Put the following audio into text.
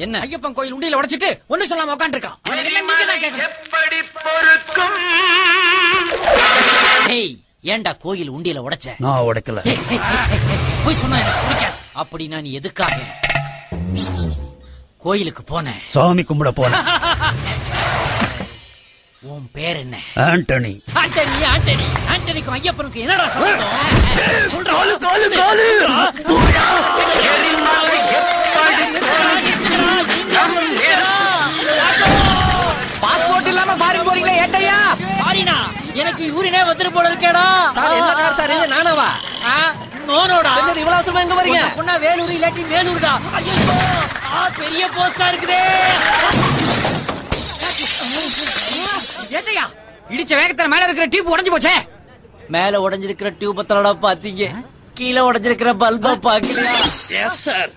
என்ன ஐயப்பன் கோயில் உண்டியில உடைச்சிட்டு ஒண்ணு சொல்லாம உட்காந்து இருக்கான். ஏண்டா கோயில் உண்டியில உடைச்ச? நான் உடைக்கல. போய் சொன்னா எனக்கு பிடிக்காது. அப்படி நான் எதுக்காக கோயிலுக்கு போனேன்? சாமி கும்பிட போனேன். உன் பேர் என்ன? ஆண்டனி. ஆண்டனி ஆண்டனி ஆண்டனிக்கும் ஐயப்பனுக்கு என்னடா சம்பந்தம்? காலு காலு காலு. பாஸ்போர்ட் இல்லாம ஃபாரின் போறீங்களே ஏட்டையா? ஃபாரினா? எனக்கு யூரினே வந்துரு போல இருக்கேடா. சார் என்ன கார் சார் இது? நானாவா? நோனோடா. இவ்வளவு அவசரமா எங்க வரீங்க? பொண்ணா வேலூர் இல்லாட்டி மேலூர்டா. ஐயோ பெரிய போஸ்டா இருக்குதே. ஏட்டையா இடிச்ச வேகத்துல மேல இருக்கிற டியூப் உடைஞ்சு போச்சே. மேல உடைஞ்சிருக்கிற டியூப் பத்தலடா பாத்தீங்க, கீழே உடைஞ்சிருக்கிற பல்பா பாக்கலையா? Yes sir.